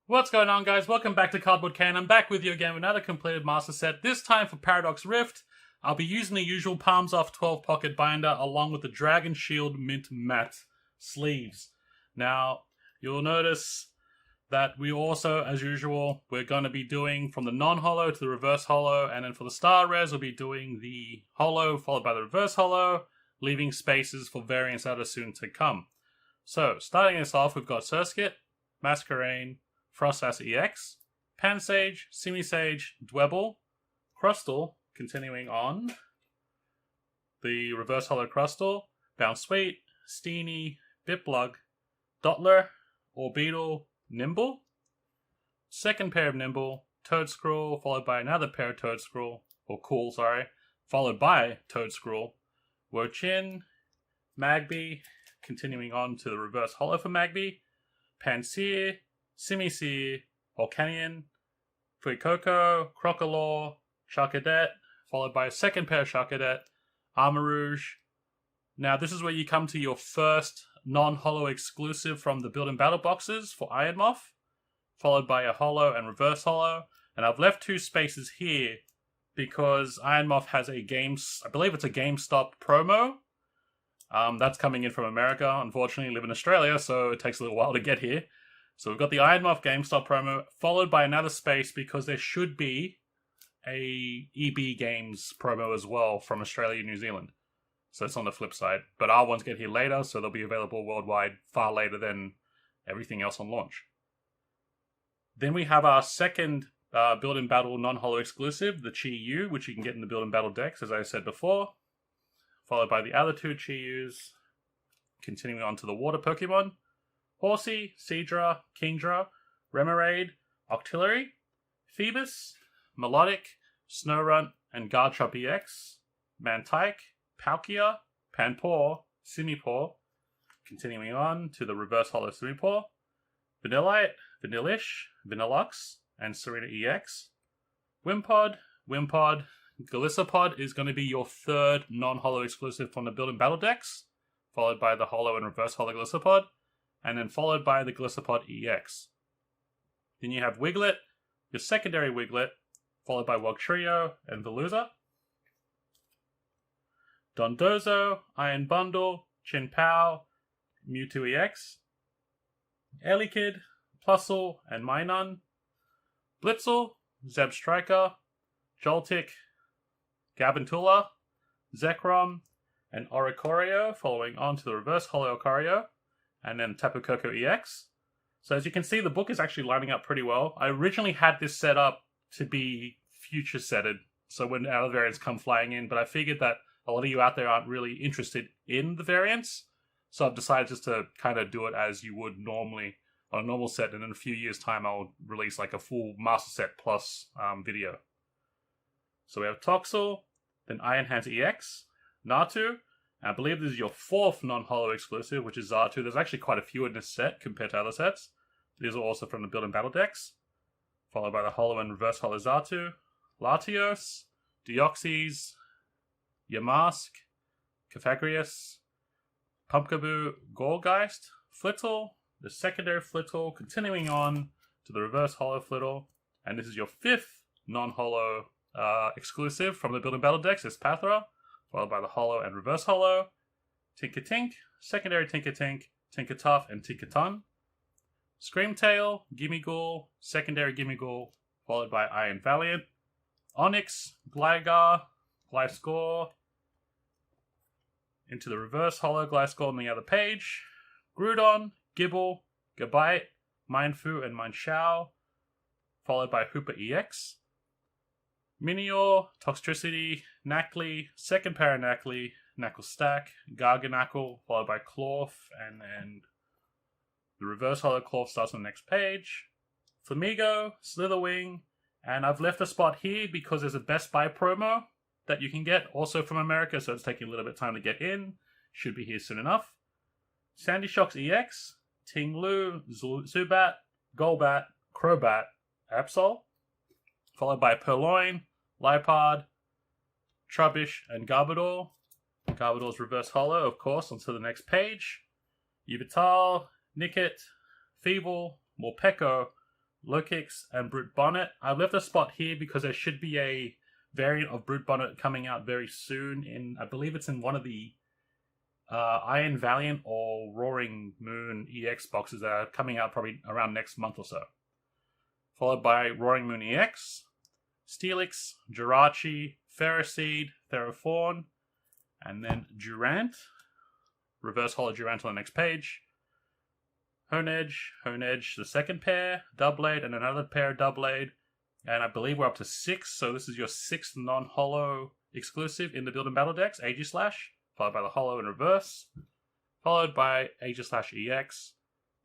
What's going on, guys? Welcome back to Cardboard Can. I'm back with you again with another completed master set. This time for Paradox Rift. I'll be using the usual Palms Off 12 pocket binder along with the Dragon Shield Mint Matte sleeves. Now, you'll notice that we also, as usual, we're going to be doing from the non-holo to the reverse holo, and then for the star res, we'll be doing the holo followed by the reverse holo, leaving spaces for variants that are soon to come. So, starting us off, we've got Surskit, Masquerain, Frostlass EX, Pansage, Simisage, Dwebble, Crustle, continuing on, the Reverse Holo Crustle, Bounsweet, Steenie, Biplug, Dottler, Orbeetle, Nimble, second pair of Nimble, Toedscruel, followed by another pair of Toedscruel, or Cool, sorry, followed by Toedscruel, Wochin, Magby, continuing on to the Reverse Holo for Magby, Pansear, Simisear, Volcanion, Fuecoco, Crocodile, Charcadet, followed by a second pair of Charcadet, Armarouge. Now, this is where you come to your first non-holo exclusive from the Build and Battle boxes for Iron Moth, followed by a holo and reverse holo. And I've left two spaces here because Iron Moth has a I believe it's a GameStop promo. That's coming in from America. Unfortunately, I live in Australia, so it takes a little while to get here. So we've got the Iron Moth GameStop promo, followed by another space because there should be a EB Games promo as well from Australia and New Zealand. So it's on the flip side. But our ones get here later, so they'll be available worldwide far later than everything else on launch. Then we have our second Build and Battle non-holo exclusive, the Chi-Yu, which you can get in the Build and Battle decks, as I said before. Followed by the other two Chi-Yus. Continuing on to the water Pokemon. Horsey, Seadra, Kingdra, Remoraid, Octillery, Phoebus, Melodic, Snorunt, and Garchomp EX, Mantike, Palkia, Panpour, Simipour, continuing on to the Reverse Holo Simipour, Vanillite, Vanillish, Vanillux, and Serena EX, Wimpod, Golisopod is going to be your third non-holo exclusive from the Build and Battle decks, followed by the holo and reverse holo Golisopod, and then followed by the Golisopod EX. Then you have Wiglet, your secondary Wiglet, followed by Wugtrio and Veluza. Dondozo, Iron Bundle, Chinpao, Mewtwo EX. Elekid, Plusle, and Minun. Blitzel, Zebstrika, Joltik, Gabantula, Zekrom, and Oricorio, following on to the reverse holo Oricorio, and then Tapu Koko EX. So as you can see, the book is actually lining up pretty well. I originally had this set up to be future setted, so when other variants come flying in, but I figured that a lot of you out there aren't really interested in the variants, so I've decided just to kind of do it as you would normally on a normal set, and in a few years' time I'll release like a full Master Set Plus video. So we have Toxel, then Iron Hands EX, Natu, and I believe this is your fourth non-holo exclusive, which is Xatu. There's actually quite a few in this set compared to other sets. These are also from the Build and Battle decks, followed by the holo and reverse holo Xatu, Latios, Deoxys, Yamask, Cafagrius, Pumpkaboo, Gourgeist, Flittle, the secondary Flittle, continuing on to the reverse holo Flittle, and this is your fifth non-holo exclusive from the Build and Battle decks, is Pathra, followed by the holo and reverse holo, Tinkatink, secondary Tinkatink, Tinkatuff, and Tinkaton, Screamtail, Gimmighoul, secondary Gimmighoul, followed by Iron Valiant, Onyx, Gligar, Gliscor, into the reverse holo Gliscor on the other page, Groudon, Gibble, Gabite, Mindfu, and Mindshao, followed by Hoopa EX, Minior, Toxtricity, Knackley, second pair of Knackley, Knackle Stack, Garganacl, followed by Clorf, and then the reverse holo Clorf starts on the next page, Flamigo, Slitherwing, and I've left a spot here because there's a Best Buy promo that you can get also from America, so it's taking a little bit of time to get in. Should be here soon enough. Sandy Shocks EX, Tinglu, Zubat, Golbat, Crobat, Absol, followed by Purloin, Liepard, Trubbish, and Garbodor. Garbodor's reverse holo, of course, onto the next page. Yveltal, Nickit, Feeble, Morpeko, Lokix, and Brute Bonnet. I left a spot here because there should be a variant of Brute Bonnet coming out very soon. I believe it's in one of the Iron Valiant or Roaring Moon EX boxes that are coming out probably around next month or so. Followed by Roaring Moon EX, Steelix, Jirachi, Ferroseed, Theraphorn, and then Durant. Reverse Holo Durant on the next page. Honedge, the second pair, Doublade, and another pair of Doublade. And I believe we're up to 6, so this is your 6th non-holo exclusive in the Build and Battle decks. Aegislash, followed by the holo in reverse, followed by Aegislash EX,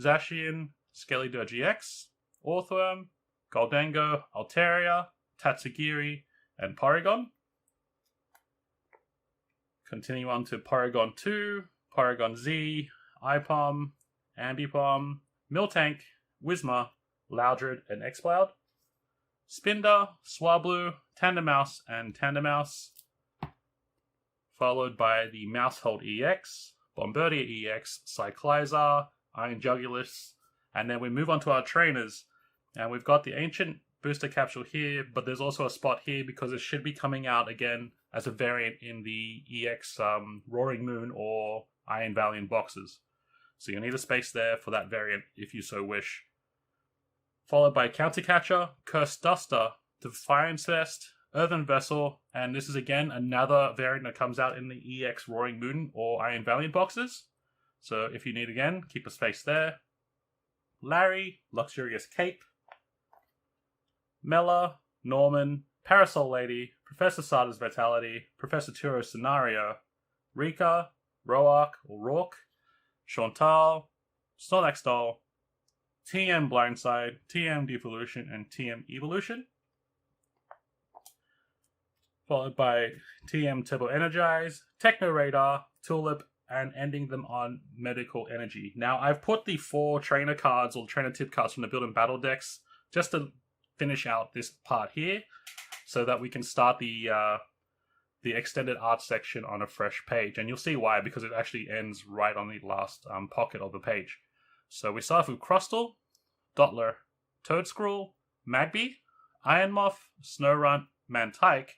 Zacian, Skeletor GX, Orthworm, Goldengo, Altaria, Tatsugiri, and Porygon. Continue on to Porygon 2, Porygon Z, Ipom, Ambipom, Miltank, Whismur, Loudred, and Exploud. Spinder, Swablu, Tandemaus, and Tandemaus. Followed by the Maushold EX, Bombirdier EX, Cyclizar, Iron Jugulus, and then we move on to our trainers. And we've got the Ancient booster capsule here, but there's also a spot here because it should be coming out again as a variant in the EX Roaring Moon or Iron Valiant boxes. So you'll need a space there for that variant if you so wish. Followed by Countercatcher, Curse Duster, Defiance Vest, Earthen Vessel, and this is again another variant that comes out in the EX Roaring Moon or Iron Valiant boxes. So if you need again, keep a space there. Larry, Luxurious Cape, Mela, Norman, Parasol Lady, Professor Sada's Vitality, Professor Turo's Scenario, Rika, Roark or Rourke, Chantal, Snorlax Doll, TM Blindside, TM Devolution, and TM Evolution. Followed by TM Turbo Energize, Techno Radar, Tulip, and ending them on Medical Energy. Now, I've put the 4 trainer cards or trainer tip cards from the Build and Battle decks just to finish out this part here so that we can start the extended art section on a fresh page. And you'll see why, because it actually ends right on the last pocket of the page. So we start with Crustle, Dottler, Toedscruel, Magby, Ironmoth, Snorunt, Mantike,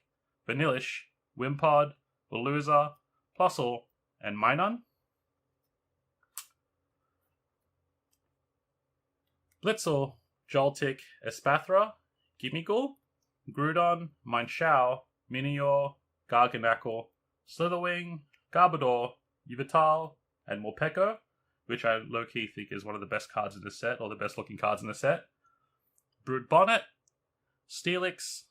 Vanillish, Wimpod, Veluza, Plusle, and Minun. Blitzel, Joltik, Espathra, Gimmighoul, Groudon, Mienshao, Minior, Garganacl, Slitherwing, Garbodor, Yveltal, and Morpeko, which I low-key think is one of the best cards in the set, or the best looking cards in the set. Brute Bonnet, Steelix,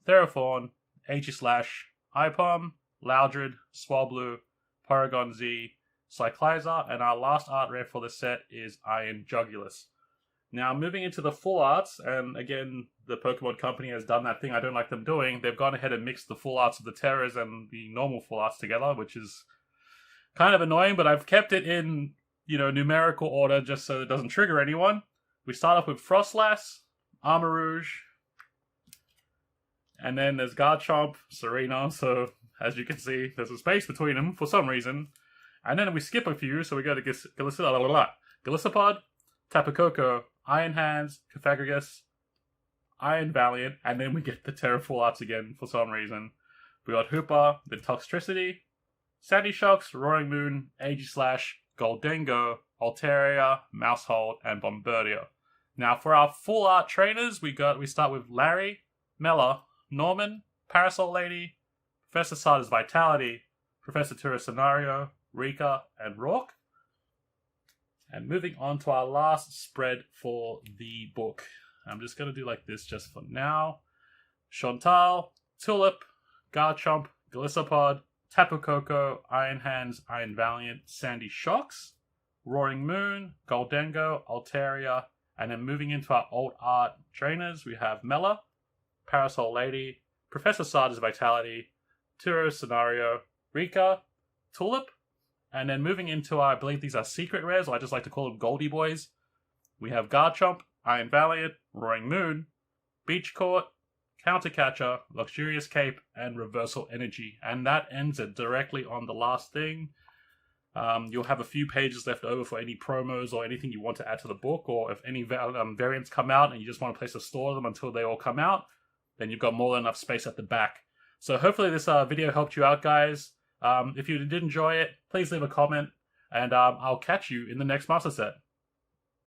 Theraphorn, Aegislash, Ipom, Loudred, Swablu, Porygon Z, Cyclizar, and our last art rare for the set is Iron Jugulus. Now, moving into the full arts, and again, the Pokemon Company has done that thing I don't like them doing. They've gone ahead and mixed the full arts of the Terras and the normal full arts together, which is kind of annoying, but I've kept it in, numerical order just so it doesn't trigger anyone. We start off with Frostlass, Armarouge, and then there's Garchomp, Serena, so as you can see, there's a space between them for some reason. And then we skip a few, so we go to Golisopod, Tapu Koko, Iron Hands, Cofagrigus, Iron Valiant, and then we get the Terra Full Arts again for some reason. We got Hoopa, then Toxtricity, Sandy Shocks, Roaring Moon, Aegislash, Goldengo, Altaria, Maushold, and Bombirdier. Now for our full art trainers, we start with Larry, Mela, Norman, Parasol Lady, Professor Sada's Vitality, Professor Turo's Scenario, Rika, and Rourke. And moving on to our last spread for the book. I'm just going to do like this just for now. Chantal, Tulip, Garchomp, Golisopod, Tapu Koko, Iron Hands, Iron Valiant, Sandy Shocks, Roaring Moon, Goldengo, Altaria, and then moving into our old art trainers, we have Mela, Parasol Lady, Professor Sada's Vitality, Turo's Scenario, Rika, Tulip, and then moving into our, I believe these are secret rares, or I just like to call them Goldie Boys. We have Garchomp, Iron Valiant, Roaring Moon, Beach Court, Countercatcher, Luxurious Cape, and Reversal Energy. And that ends it directly on the last thing. You'll have a few pages left over for any promos or anything you want to add to the book, or if any variants come out and you just want a place to store them until they all come out, then you've got more than enough space at the back. So hopefully this video helped you out, guys. If you did enjoy it, please leave a comment, and I'll catch you in the next Master Set.